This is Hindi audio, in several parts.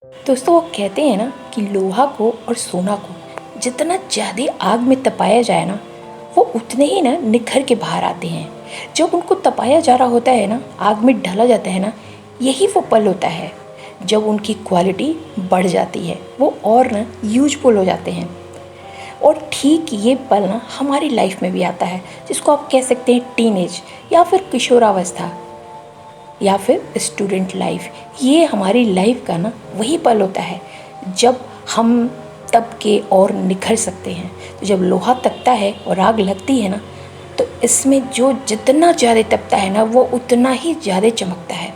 दोस्तों, वो कहते हैं ना कि लोहा को और सोना को जितना ज़्यादा आग में तपाया जाए ना, वो उतने ही ना निखर के बाहर आते हैं। जब उनको तपाया जा रहा होता है ना, आग में डाला जाता है ना, यही वो पल होता है जब उनकी क्वालिटी बढ़ जाती है, वो और ना यूजफुल हो जाते हैं। और ठीक ये पल ना हमारी लाइफ में भी आता है, जिसको आप कह सकते हैं टीनेज या फिर किशोरावस्था या फिर स्टूडेंट लाइफ। ये हमारी लाइफ का ना वही पल होता है जब हम तप के और निखर सकते हैं। तो जब लोहा तपता है और आग लगती है ना, तो इसमें जो जितना ज़्यादा तपता है ना, वो उतना ही ज़्यादा चमकता है।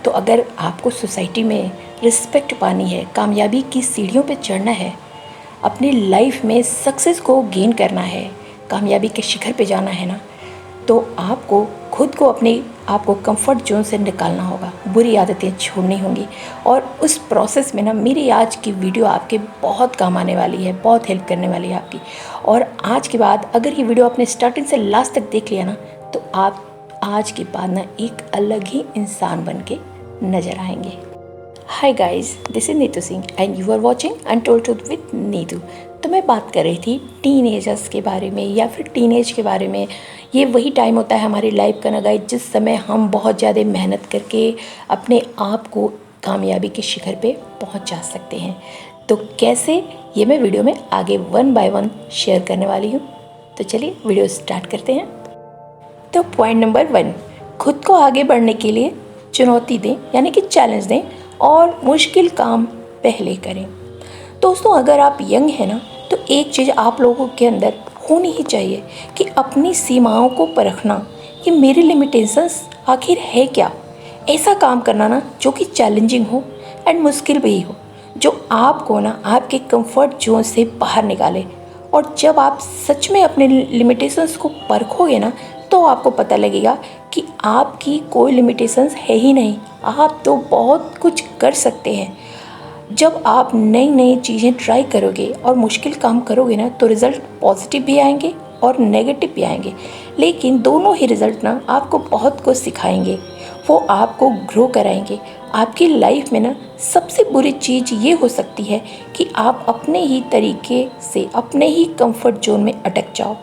तो अगर आपको सोसाइटी में रिस्पेक्ट पानी है, कामयाबी की सीढ़ियों पे चढ़ना है, अपनी लाइफ में सक्सेस को गेन करना है, कामयाबी के शिखर पे जाना है ना, तो आपको खुद को अपने आपको कंफर्ट जोन से निकालना होगा, बुरी आदतें छोड़नी होंगी। और उस प्रोसेस में ना मेरी आज की वीडियो आपके बहुत काम आने वाली है, बहुत हेल्प करने वाली है आपकी। और आज के बाद अगर ये वीडियो आपने स्टार्टिंग से लास्ट तक देख लिया ना, तो आप आज के बाद ना एक अलग ही इंसान बन के नज़र आएंगे। Hi guys, this is Neetu Singh and you are watching untold truth with Neetu. तो मैं बात कर रही थी टीनेजर्स के बारे में या फिर टीनेज के बारे में। ये वही टाइम होता है हमारी लाइफ का ना गाइस, जिस समय हम बहुत ज़्यादा मेहनत करके अपने आप को कामयाबी के शिखर पे पहुंचा सकते हैं। तो कैसे, ये मैं वीडियो में आगे 1 बाय 1 शेयर करने वाली हूँ। तो चलिए वीडियो स्टार्ट करते हैं। तो पॉइंट नंबर 1, खुद को आगे बढ़ने के लिए चुनौती दें, यानी कि चैलेंज दें और मुश्किल काम पहले करें। दोस्तों, अगर आप यंग हैं ना, तो एक चीज़ आप लोगों के अंदर होनी ही चाहिए कि अपनी सीमाओं को परखना कि मेरी लिमिटेशंस आखिर है क्या। ऐसा काम करना ना जो कि चैलेंजिंग हो एंड मुश्किल भी हो, जो आपको ना आपके कंफर्ट जोन से बाहर निकाले। और जब आप सच में अपने लिमिटेशंस को परखोगे ना, तो आपको पता लगेगा कि आपकी कोई लिमिटेशंस है ही नहीं, आप तो बहुत कुछ कर सकते हैं। जब आप नई नई चीज़ें ट्राई करोगे और मुश्किल काम करोगे ना, तो रिज़ल्ट पॉजिटिव भी आएंगे और नेगेटिव भी आएंगे, लेकिन दोनों ही रिज़ल्ट ना आपको बहुत कुछ सिखाएंगे, वो आपको ग्रो कराएंगे। आपकी लाइफ में ना सबसे बुरी चीज़ ये हो सकती है कि आप अपने ही तरीके से अपने ही कंफर्ट जोन में अटक जाओ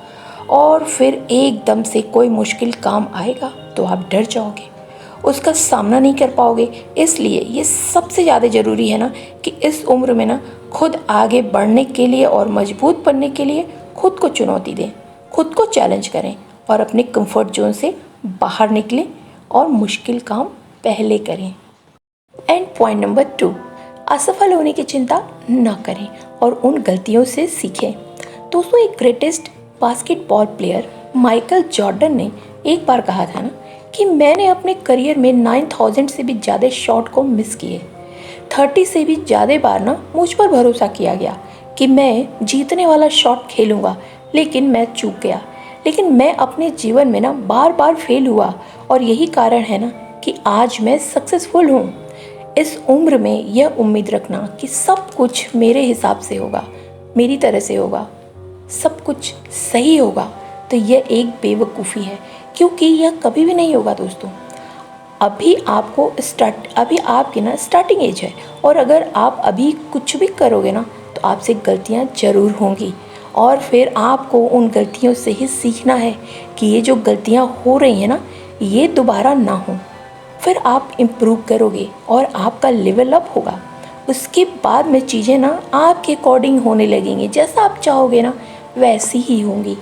और फिर एकदम से कोई मुश्किल काम आएगा तो आप डर जाओगे, उसका सामना नहीं कर पाओगे। इसलिए ये सबसे ज़्यादा ज़रूरी है ना कि इस उम्र में ना खुद आगे बढ़ने के लिए और मजबूत बनने के लिए खुद को चुनौती दें, खुद को चैलेंज करें और अपने कंफर्ट जोन से बाहर निकलें और मुश्किल काम पहले करें। एंड पॉइंट नंबर 2, असफल होने की चिंता न करें और उन गलतियों से सीखें। दोस्तों, एक greatest basketball player Michael Jordan ने एक बार कहा था ना कि मैंने अपने करियर में 9000 से भी ज़्यादा शॉट को मिस किए। 30 से भी ज़्यादा बार ना मुझ पर भरोसा किया गया कि मैं जीतने वाला शॉट खेलूँगा, लेकिन मैं चूक गया। लेकिन मैं अपने जीवन में ना बार बार फेल हुआ और यही कारण है ना कि आज मैं सक्सेसफुल हूँ। इस उम्र में यह उम्मीद रखना कि सब कुछ मेरे हिसाब से होगा, मेरी तरह से होगा, सब कुछ सही होगा, तो यह एक बेवकूफ़ी है, क्योंकि यह कभी भी नहीं होगा। दोस्तों, अभी आपकी ना स्टार्टिंग एज है, और अगर आप अभी कुछ भी करोगे ना, तो आपसे गलतियां ज़रूर होंगी और फिर आपको उन गलतियों से ही सीखना है कि ये जो गलतियां हो रही हैं ना, ये दोबारा ना हो। फिर आप इम्प्रूव करोगे और आपका लेवल अप होगा। उसके बाद में चीज़ें ना आपके अकॉर्डिंग होने लगेंगी, जैसा आप चाहोगे ना वैसी ही होंगी।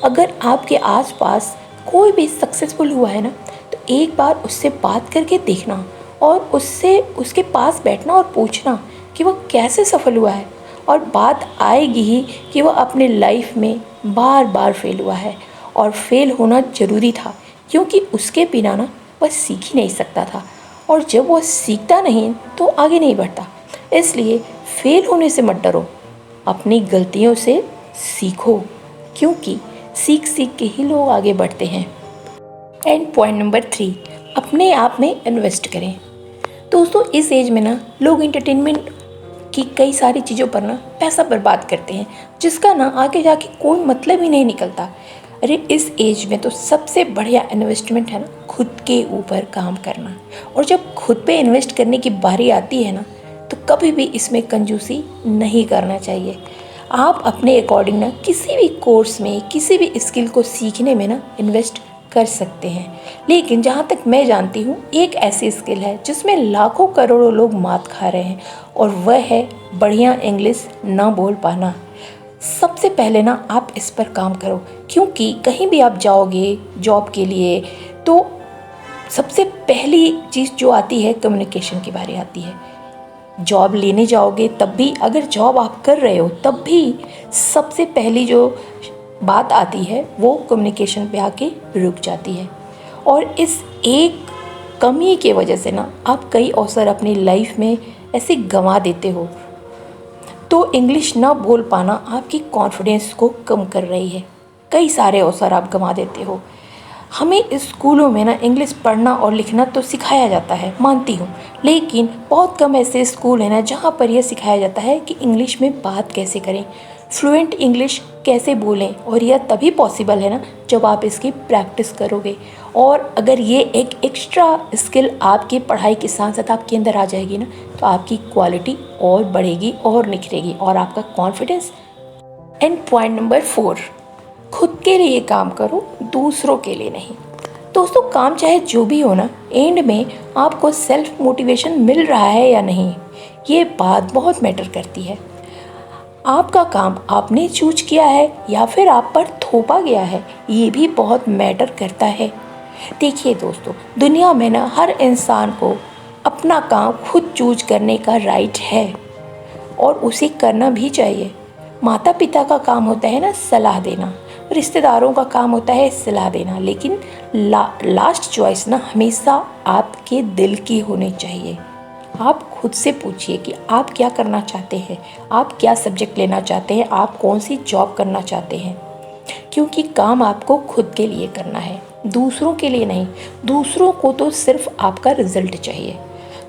अगर आपके आसपास कोई भी सक्सेसफुल हुआ है ना, तो एक बार उससे बात करके देखना और उससे उसके पास बैठना और पूछना कि वह कैसे सफल हुआ है। और बात आएगी ही कि वह अपने लाइफ में बार बार फेल हुआ है, और फेल होना ज़रूरी था, क्योंकि उसके बिना ना वह सीख ही नहीं सकता था, और जब वह सीखता नहीं तो आगे नहीं बढ़ता। इसलिए फेल होने से मत डरो, अपनी गलतियों से सीखो, क्योंकि सीख सीख के ही लोग आगे बढ़ते हैं। एंड पॉइंट नंबर 3, अपने आप में इन्वेस्ट करें। दोस्तों, इस एज में ना लोग इंटरटेनमेंट की कई सारी चीज़ों पर ना पैसा बर्बाद करते हैं, जिसका ना आगे जाके कोई मतलब ही नहीं निकलता। अरे, इस एज में तो सबसे बढ़िया इन्वेस्टमेंट है ना खुद के ऊपर काम करना। और जब खुद पे इन्वेस्ट करने की बारी आती है ना, तो कभी भी इसमें कंजूसी नहीं करना चाहिए। आप अपने अकॉर्डिंग ना किसी भी कोर्स में, किसी भी स्किल को सीखने में ना इन्वेस्ट कर सकते हैं। लेकिन जहाँ तक मैं जानती हूँ, एक ऐसी स्किल है जिसमें लाखों करोड़ों लोग मात खा रहे हैं, और वह है बढ़िया इंग्लिश ना बोल पाना। सबसे पहले ना आप इस पर काम करो, क्योंकि कहीं भी आप जाओगे जॉब के लिए तो सबसे पहली चीज़ जो आती है कम्युनिकेशन की बारी आती है। जॉब लेने जाओगे तब भी, अगर जॉब आप कर रहे हो तब भी सबसे पहली जो बात आती है वो कम्युनिकेशन पे आके रुक जाती है। और इस एक कमी की वजह से ना आप कई अवसर अपनी लाइफ में ऐसे गंवा देते हो। तो इंग्लिश ना बोल पाना आपकी कॉन्फिडेंस को कम कर रही है। कई सारे अवसर आप गंवा देते हो। हमें स्कूलों में ना इंग्लिश पढ़ना और लिखना तो सिखाया जाता है, मानती हूँ, लेकिन बहुत कम ऐसे स्कूल हैं ना जहाँ पर यह सिखाया जाता है कि इंग्लिश में बात कैसे करें, फ्लुएंट इंग्लिश कैसे बोलें। और यह तभी पॉसिबल है ना जब आप इसकी प्रैक्टिस करोगे। और अगर ये एक एक्स्ट्रा स्किल आपकी पढ़ाई के साथ साथ आपके अंदर आ जाएगी ना, तो आपकी क्वालिटी और बढ़ेगी और निखरेगी और आपका कॉन्फिडेंस। एंड पॉइंट नंबर 4, खुद के लिए काम करो, दूसरों के लिए नहीं। दोस्तों, काम चाहे जो भी हो ना, एंड में आपको सेल्फ मोटिवेशन मिल रहा है या नहीं, ये बात बहुत मैटर करती है। आपका काम आपने चूज किया है या फिर आप पर थोपा गया है, ये भी बहुत मैटर करता है। देखिए दोस्तों, दुनिया में ना हर इंसान को अपना काम खुद चूज करने का राइट है और उसे करना भी चाहिए। माता पिता का काम होता है ना सलाह देना, रिश्तेदारों का काम होता है सलाह देना, लेकिन लास्ट चॉइस ना हमेशा आपके दिल की होनी चाहिए। आप खुद से पूछिए कि आप क्या करना चाहते हैं, आप क्या सब्जेक्ट लेना चाहते हैं, आप कौन सी जॉब करना चाहते हैं, क्योंकि काम आपको खुद के लिए करना है, दूसरों के लिए नहीं। दूसरों को तो सिर्फ आपका रिजल्ट चाहिए।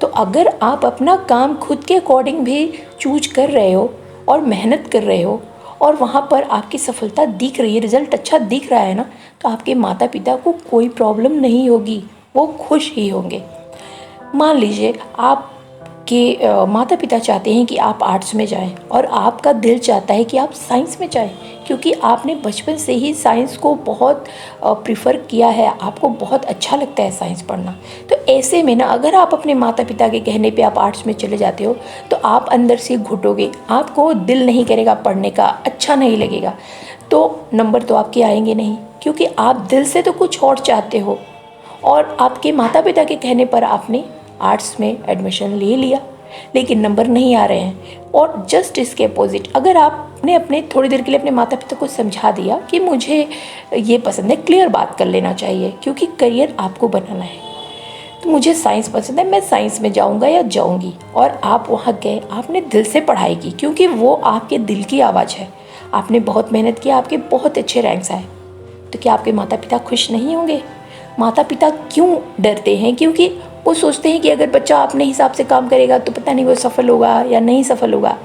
तो अगर आप अपना काम खुद के अकॉर्डिंग भी चूज कर रहे हो और मेहनत कर रहे हो और वहाँ पर आपकी सफलता दिख रही है, रिजल्ट अच्छा दिख रहा है ना, तो आपके माता पिता को कोई प्रॉब्लम नहीं होगी, वो खुश ही होंगे। मान लीजिए आपके माता पिता चाहते हैं कि आप आर्ट्स में जाएं और आपका दिल चाहता है कि आप साइंस में जाएं, क्योंकि आपने बचपन से ही साइंस को बहुत प्रिफर किया है, आपको बहुत अच्छा लगता है साइंस पढ़ना। तो ऐसे में ना अगर आप अपने माता पिता के कहने पे आप आर्ट्स में चले जाते हो तो आप अंदर से घुटोगे, आपको दिल नहीं करेगा पढ़ने का, अच्छा नहीं लगेगा, तो नंबर तो आपके आएंगे नहीं, क्योंकि आप दिल से तो कुछ और चाहते हो और आपके माता पिता के कहने पर आपने आर्ट्स में एडमिशन ले लिया, लेकिन नंबर नहीं आ रहे हैं। और जस्ट इसके अपोजिट, अगर आपने अपने थोड़ी देर के लिए अपने माता पिता को समझा दिया कि मुझे ये पसंद है, क्लियर बात कर लेना चाहिए, क्योंकि करियर आपको बनाना है। तो मुझे साइंस पसंद है, मैं साइंस में जाऊंगा या जाऊंगी, और आप वहाँ गए, आपने दिल से पढ़ाई की, क्योंकि वो आपके दिल की आवाज़ है, आपने बहुत मेहनत की, आपके बहुत अच्छे रैंक्स आए, तो क्या आपके माता पिता खुश नहीं होंगे? माता पिता क्यों डरते हैं? क्योंकि वो सोचते हैं कि अगर बच्चा अपने हिसाब से काम करेगा तो पता नहीं वो सफल होगा या नहीं सफल होगा।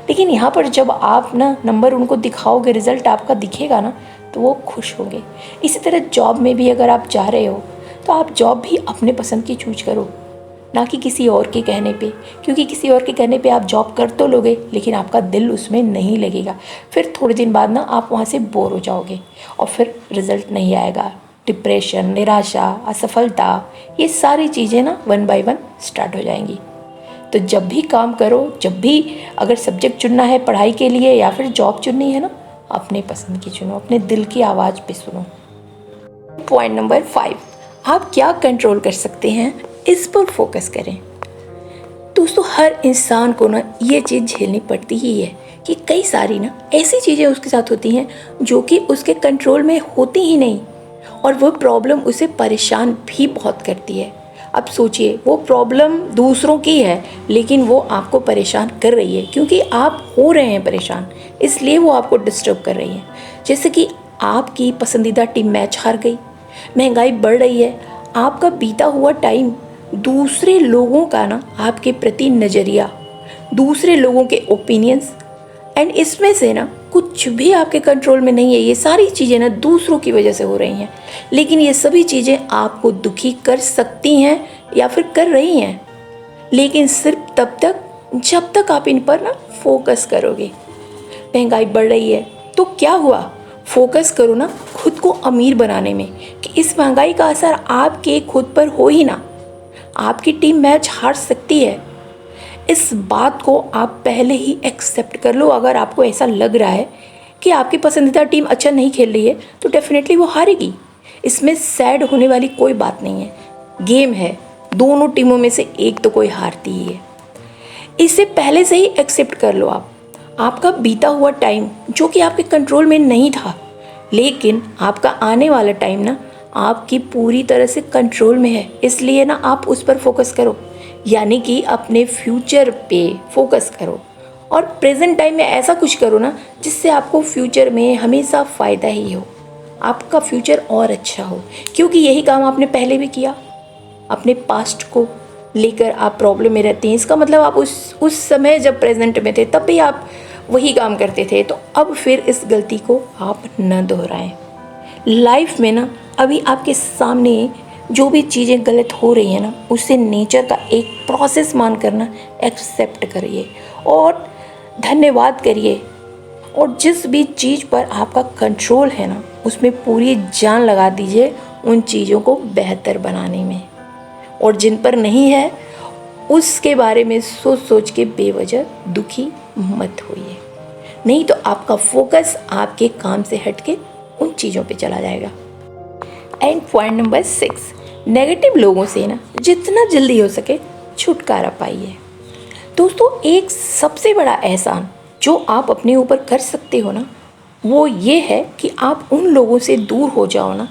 लेकिन यहाँ पर जब आप ना नंबर उनको दिखाओगे, रिजल्ट आपका दिखेगा ना, तो वो खुश होंगे। इसी तरह जॉब में भी अगर आप जा रहे हो तो आप जॉब भी अपने पसंद की चूज करो, ना कि किसी और के कहने पे, क्योंकि किसी और के कहने पे आप जॉब कर तो लोगे लेकिन आपका दिल उसमें नहीं लगेगा। फिर थोड़े दिन बाद ना आप वहाँ से बोर हो जाओगे और फिर रिजल्ट नहीं आएगा, डिप्रेशन, निराशा, असफलता, ये सारी चीज़ें ना 1 बाय 1 स्टार्ट हो जाएंगी। तो जब भी काम करो, जब भी अगर सब्जेक्ट चुनना है पढ़ाई के लिए या फिर जॉब चुननी है ना, अपने पसंद की चुनो, अपने दिल की आवाज़ पे सुनो। पॉइंट नंबर 5, आप क्या कंट्रोल कर सकते हैं, इस पर फोकस करें। दोस्तों, हर इंसान को ना ये चीज़ झेलनी पड़ती ही है कि कई सारी ना ऐसी चीज़ें उसके साथ होती हैं जो कि उसके कंट्रोल में होती ही नहीं, और वो प्रॉब्लम उसे परेशान भी बहुत करती है। अब सोचिए, वो प्रॉब्लम दूसरों की है लेकिन वो आपको परेशान कर रही है, क्योंकि आप हो रहे हैं परेशान, इसलिए वो आपको डिस्टर्ब कर रही है। जैसे कि आपकी पसंदीदा टीम मैच हार गई, महंगाई बढ़ रही है, आपका बीता हुआ टाइम, दूसरे लोगों का ना आपके प्रति नज़रिया, दूसरे लोगों के ओपिनियंस, एंड इसमें से ना कुछ भी आपके कंट्रोल में नहीं है। ये सारी चीज़ें ना दूसरों की वजह से हो रही हैं, लेकिन ये सभी चीज़ें आपको दुखी कर सकती हैं या फिर कर रही हैं, लेकिन सिर्फ तब तक जब तक आप इन पर ना फोकस करोगे। महंगाई बढ़ रही है तो क्या हुआ, फोकस करो ना खुद को अमीर बनाने में कि इस महंगाई का असर आपके खुद पर हो ही ना। आपकी टीम मैच हार सकती है, इस बात को आप पहले ही एक्सेप्ट कर लो। अगर आपको ऐसा लग रहा है कि आपकी पसंदीदा टीम अच्छा नहीं खेल रही है तो डेफिनेटली वो हारेगी। इसमें सैड होने वाली कोई बात नहीं है, गेम है, दोनों टीमों में से एक तो कोई हारती ही है। इसे पहले से ही एक्सेप्ट कर लो आप। आपका बीता हुआ टाइम जो कि आपके कंट्रोल में नहीं था, लेकिन आपका आने वाला टाइम ना आपकी पूरी तरह से कंट्रोल में है, इसलिए ना आप उस पर फोकस करो, यानी कि अपने फ्यूचर पे फोकस करो। और प्रेजेंट टाइम में ऐसा कुछ करो ना जिससे आपको फ्यूचर में हमेशा फ़ायदा ही हो, आपका फ्यूचर और अच्छा हो, क्योंकि यही काम आपने पहले भी किया। अपने पास्ट को लेकर आप प्रॉब्लम में रहते हैं, इसका मतलब आप उस समय जब प्रेजेंट में थे तब भी आप वही काम करते थे, तो अब फिर इस गलती को आप न दोहराएं। लाइफ में ना अभी आपके सामने जो भी चीज़ें गलत हो रही हैं ना, उसे नेचर का एक प्रोसेस मान कर ना एक्सेप्ट करिए और धन्यवाद करिए। और जिस भी चीज़ पर आपका कंट्रोल है ना, उसमें पूरी जान लगा दीजिए उन चीज़ों को बेहतर बनाने में। और जिन पर नहीं है उसके बारे में सोच सोच के बेवजह दुखी मत होइए, नहीं तो आपका फोकस आपके काम से हटके उन चीज़ों पे चला जाएगा। एंड पॉइंट नंबर 6, नेगेटिव लोगों से ना जितना जल्दी हो सके छुटकारा पाइए। दोस्तों, एक सबसे बड़ा एहसान जो आप अपने ऊपर कर सकते हो ना, वो ये है कि आप उन लोगों से दूर हो जाओ ना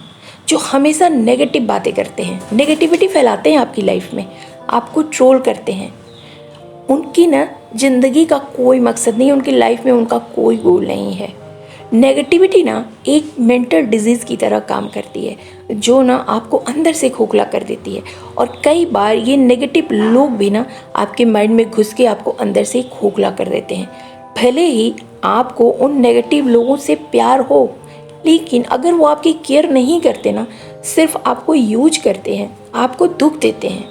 जो हमेशा नेगेटिव बातें करते हैं, नेगेटिविटी फैलाते हैं आपकी लाइफ में, आपको ट्रोल करते हैं। उनकी ना ज़िंदगी का कोई मकसद नहीं, उनकी लाइफ में उनका कोई गोल नहीं है। नेगेटिविटी ना एक मेंटल डिजीज़ की तरह काम करती है, जो ना आपको अंदर से खोखला कर देती है। और कई बार ये नेगेटिव लोग भी ना आपके माइंड में घुस के आपको अंदर से खोखला कर देते हैं। भले ही आपको उन नेगेटिव लोगों से प्यार हो, लेकिन अगर वो आपकी केयर नहीं करते ना, सिर्फ आपको यूज करते हैं, आपको दुख देते हैं,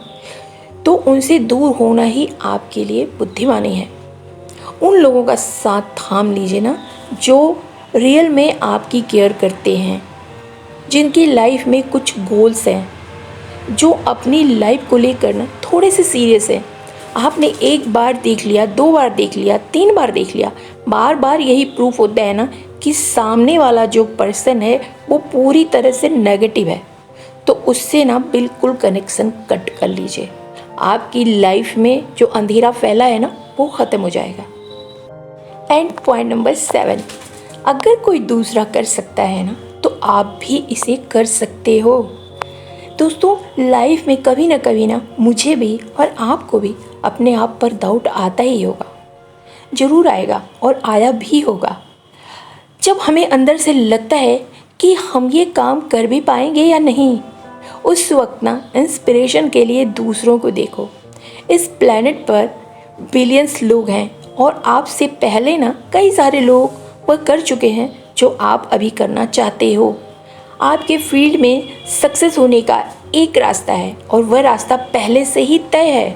तो उनसे दूर होना ही आपके लिए बुद्धिमानी है। उन लोगों का साथ थाम लीजिए ना जो रियल में आपकी केयर करते हैं, जिनकी लाइफ में कुछ गोल्स हैं, जो अपनी लाइफ को लेकर ना थोड़े से सीरियस हैं। आपने एक बार देख लिया, 2 बार देख लिया, 3 बार देख लिया, बार बार यही प्रूफ होता है ना कि सामने वाला जो पर्सन है वो पूरी तरह से नेगेटिव है, तो उससे ना बिल्कुल कनेक्शन कट कर लीजिए। आपकी लाइफ में जो अंधेरा फैला है ना वो ख़त्म हो जाएगा। एंड पॉइंट नंबर 7, अगर कोई दूसरा कर सकता है ना तो आप भी इसे कर सकते हो। दोस्तों, लाइफ में कभी ना मुझे भी और आपको भी अपने आप पर डाउट आता ही होगा, ज़रूर आएगा और आया भी होगा। जब हमें अंदर से लगता है कि हम ये काम कर भी पाएंगे या नहीं, उस वक्त ना इंस्पिरेशन के लिए दूसरों को देखो। इस प्लेनेट पर बिलियंस लोग हैं और आपसे पहले ना कई सारे लोग वह कर चुके हैं जो आप अभी करना चाहते हो। आपके फील्ड में सक्सेस होने का एक रास्ता है और वह रास्ता पहले से ही तय है।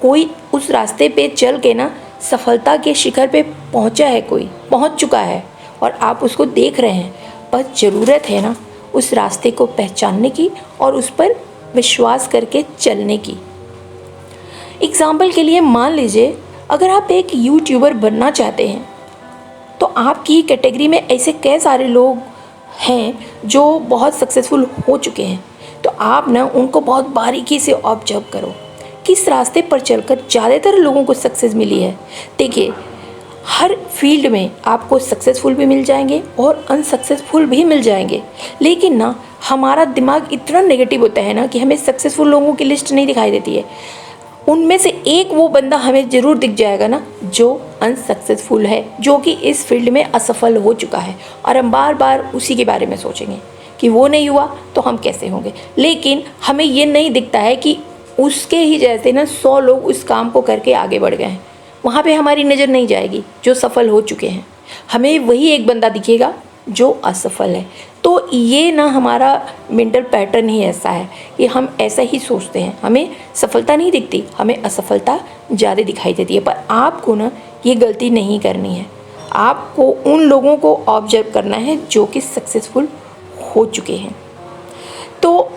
कोई उस रास्ते पे चल के ना सफलता के शिखर पे पहुंचा है, कोई पहुंच चुका है और आप उसको देख रहे हैं। बस ज़रूरत है ना उस रास्ते को पहचानने की और उस पर विश्वास करके चलने की। एग्जाम्पल के लिए मान लीजिए, अगर आप एक यूट्यूबर बनना चाहते हैं तो आपकी कैटेगरी में ऐसे कई सारे लोग हैं जो बहुत सक्सेसफुल हो चुके हैं, तो आप ना उनको बहुत बारीकी से ऑब्जर्व करो किस रास्ते पर चलकर ज़्यादातर लोगों को सक्सेस मिली है। देखिए, हर फील्ड में आपको सक्सेसफुल भी मिल जाएंगे और अनसक्सेसफुल भी मिल जाएंगे, लेकिन ना हमारा दिमाग इतना नेगेटिव होता है ना कि हमें सक्सेसफुल लोगों की लिस्ट नहीं दिखाई देती है। उनमें से एक वो बंदा हमें ज़रूर दिख जाएगा ना जो अनसक्सेसफुल है, जो कि इस फील्ड में असफल हो चुका है, और हम बार बार उसी के बारे में सोचेंगे कि वो नहीं हुआ तो हम कैसे होंगे। लेकिन हमें ये नहीं दिखता है कि उसके ही जैसे ना 100 लोग उस काम को करके आगे बढ़ गए हैं। वहाँ पे हमारी नज़र नहीं जाएगी जो सफल हो चुके हैं, हमें वही एक बंदा दिखेगा जो असफल है। तो ये ना हमारा मेंटल पैटर्न ही ऐसा है कि हम ऐसा ही सोचते हैं, हमें सफलता नहीं दिखती, हमें असफलता ज़्यादा दिखाई देती है। पर आपको ना ये गलती नहीं करनी है, आपको उन लोगों को ऑब्जर्व करना है जो कि सक्सेसफुल हो चुके हैं। तो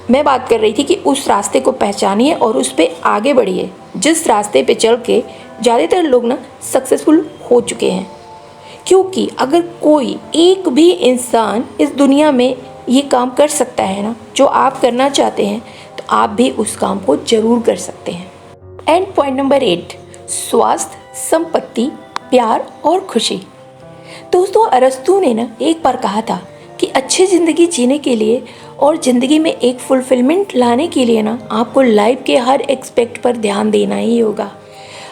मैं बात कर रही थी कि उस रास्ते को पहचानिए और उस पर आगे बढ़िए जिस रास्ते पे चल के ज़्यादातर लोग ना सक्सेसफुल हो चुके हैं। क्योंकि अगर कोई एक भी इंसान इस दुनिया में ये काम कर सकता है ना जो आप करना चाहते हैं, तो आप भी उस काम को ज़रूर कर सकते हैं। एंड पॉइंट नंबर 8, स्वास्थ्य, संपत्ति, प्यार और खुशी। दोस्तों, अरस्तु ने ना एक बार कहा था कि अच्छी ज़िंदगी जीने के लिए और ज़िंदगी में एक फुलफिलमेंट लाने के लिए ना आपको लाइफ के हर एक्सपेक्ट पर ध्यान देना ही होगा,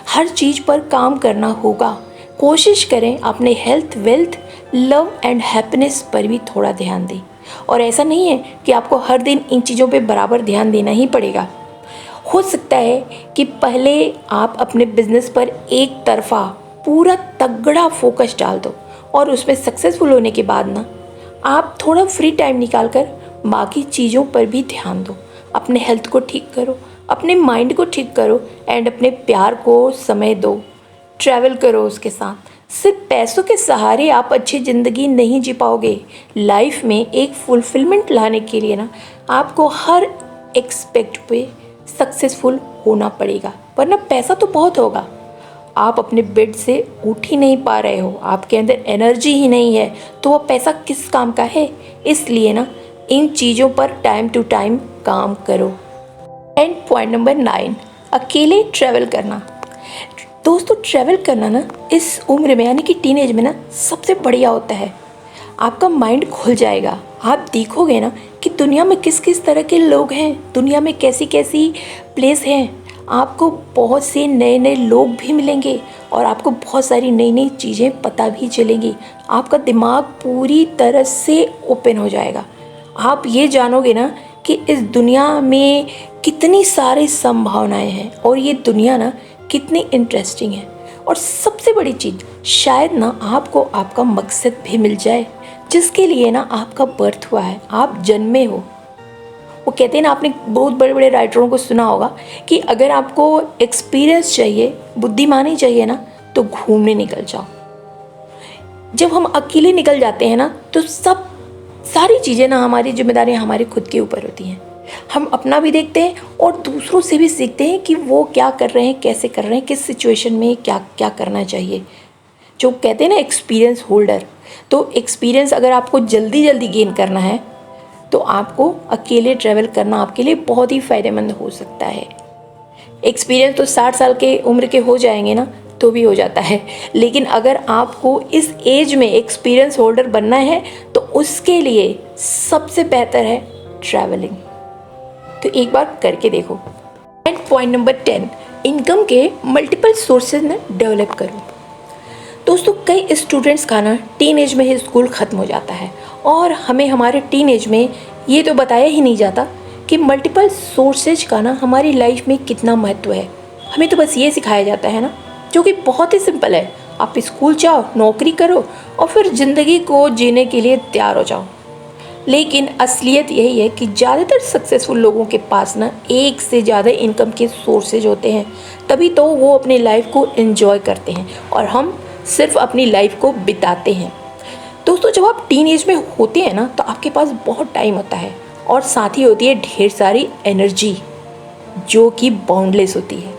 हर चीज़ पर काम करना होगा। कोशिश करें अपने health, wealth, love and happiness पर भी थोड़ा ध्यान दें। और ऐसा नहीं है कि आपको हर दिन इन चीज़ों पे बराबर ध्यान देना ही पड़ेगा। हो सकता है कि पहले आप अपने बिजनेस पर एक तरफा पूरा तगड़ा फोकस डाल दो और उसमें सक्सेसफुल होने के बाद ना आप थोड़ा फ्री टाइम निकाल कर बाकी चीज़ों पर भी ध्यान दो। अपने हेल्थ को ठीक करो, अपने माइंड को ठीक करो एंड अपने प्यार को समय दो, ट्रैवल करो उसके साथ। सिर्फ पैसों के सहारे आप अच्छी ज़िंदगी नहीं जी पाओगे। लाइफ में एक फुलफिलमेंट लाने के लिए ना आपको हर एक्सपेक्ट पे सक्सेसफुल होना पड़ेगा, वरना पैसा तो बहुत होगा, आप अपने बेड से उठ ही नहीं पा रहे हो, आपके अंदर एनर्जी ही नहीं है, तो वो पैसा किस काम का है। इसलिए ना इन चीज़ों पर टाइम टू टाइम काम करो। एंड पॉइंट नंबर 9, अकेले ट्रैवल करना। दोस्तों, ट्रैवल करना ना इस उम्र में यानी कि टीनेज में ना सबसे बढ़िया होता है। आपका माइंड खुल जाएगा, आप देखोगे ना कि दुनिया में किस किस तरह के लोग हैं, दुनिया में कैसी कैसी प्लेस हैं। आपको बहुत से नए नए लोग भी मिलेंगे और आपको बहुत सारी नई नई चीज़ें पता भी चलेंगी। आपका दिमाग पूरी तरह से ओपन हो जाएगा। आप ये जानोगे ना कि इस दुनिया में कितनी सारी संभावनाएं हैं और ये दुनिया ना कितनी इंटरेस्टिंग है। और सबसे बड़ी चीज़, शायद ना आपको आपका मकसद भी मिल जाए जिसके लिए ना आपका बर्थ हुआ है, आप जन्मे हो। वो कहते हैं ना, आपने बहुत बड़े बड़े राइटरों को सुना होगा कि अगर आपको एक्सपीरियंस चाहिए, बुद्धिमानी चाहिए ना, तो घूमने निकल जाओ। जब हम अकेले निकल जाते हैं ना तो सारी चीज़ें ना, हमारी जिम्मेदारियाँ हमारे खुद के ऊपर होती हैं। हम अपना भी देखते हैं और दूसरों से भी सीखते हैं कि वो क्या कर रहे हैं, कैसे कर रहे हैं, किस सिचुएशन में क्या क्या करना चाहिए। जो कहते हैं ना एक्सपीरियंस होल्डर, तो एक्सपीरियंस अगर आपको जल्दी जल्दी गेन करना है तो आपको अकेले ट्रैवल करना आपके लिए बहुत ही फ़ायदेमंद हो सकता है। एक्सपीरियंस तो 60 साल के उम्र के हो जाएंगे ना तो भी हो जाता है, लेकिन अगर आपको इस एज में एक्सपीरियंस होल्डर बनना है तो उसके लिए सबसे बेहतर है ट्रैवलिंग। तो एक बार करके देखो। एंड पॉइंट नंबर 10, इनकम के मल्टीपल सोर्सेज ना डेवलप करो। दोस्तों, कई स्टूडेंट्स का ना टीन एज में ही स्कूल ख़त्म हो जाता है और हमें हमारे टीन एज में ये तो बताया ही नहीं जाता कि मल्टीपल सोर्सेज का ना हमारी लाइफ में कितना महत्व है। हमें तो बस ये सिखाया जाता है ना, जो कि बहुत ही सिंपल है, आप स्कूल जाओ, नौकरी करो और फिर ज़िंदगी को जीने के लिए तैयार हो जाओ। लेकिन असलियत यही है कि ज़्यादातर सक्सेसफुल लोगों के पास ना एक से ज़्यादा इनकम के सोर्सेज होते हैं, तभी तो वो अपनी लाइफ को एंजॉय करते हैं और हम सिर्फ अपनी लाइफ को बिताते हैं। दोस्तों, जब आप टीन एज में होते हैं ना तो आपके पास बहुत टाइम होता है और साथ ही होती है ढेर सारी एनर्जी जो कि बाउंडलेस होती है।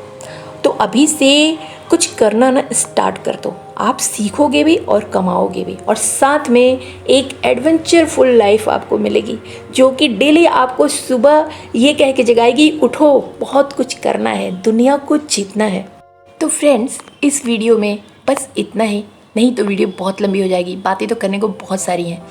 तो अभी से कुछ करना ना स्टार्ट कर दो, आप सीखोगे भी और कमाओगे भी, और साथ में एक एडवेंचरफुल लाइफ आपको मिलेगी जो कि डेली आपको सुबह ये कह के जगाएगी, उठो, बहुत कुछ करना है, दुनिया को जीतना है। तो फ्रेंड्स, इस वीडियो में बस इतना ही, नहीं तो वीडियो बहुत लंबी हो जाएगी। बातें तो करने को बहुत सारी हैं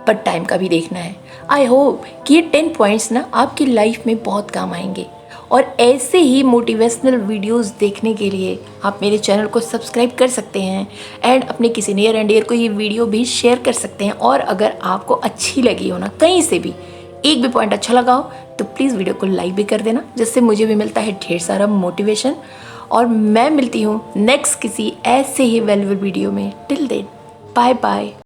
पर टाइम का भी देखना है। आई होप कि ये 10 पॉइंट्स ना आपकी लाइफ में बहुत काम आएंगे और ऐसे ही मोटिवेशनल वीडियोस देखने के लिए आप मेरे चैनल को सब्सक्राइब कर सकते हैं एंड अपने किसी नियर एंड डियर को ये वीडियो भी शेयर कर सकते हैं। और अगर आपको अच्छी लगी हो ना, कहीं से भी एक भी पॉइंट अच्छा लगा हो तो प्लीज़ वीडियो को लाइक भी कर देना, जिससे मुझे भी मिलता है ढेर सारा मोटिवेशन। और मैं मिलती हूँ नेक्स्ट किसी ऐसे ही वैल्यूएबल वीडियो में। Till then, bye bye.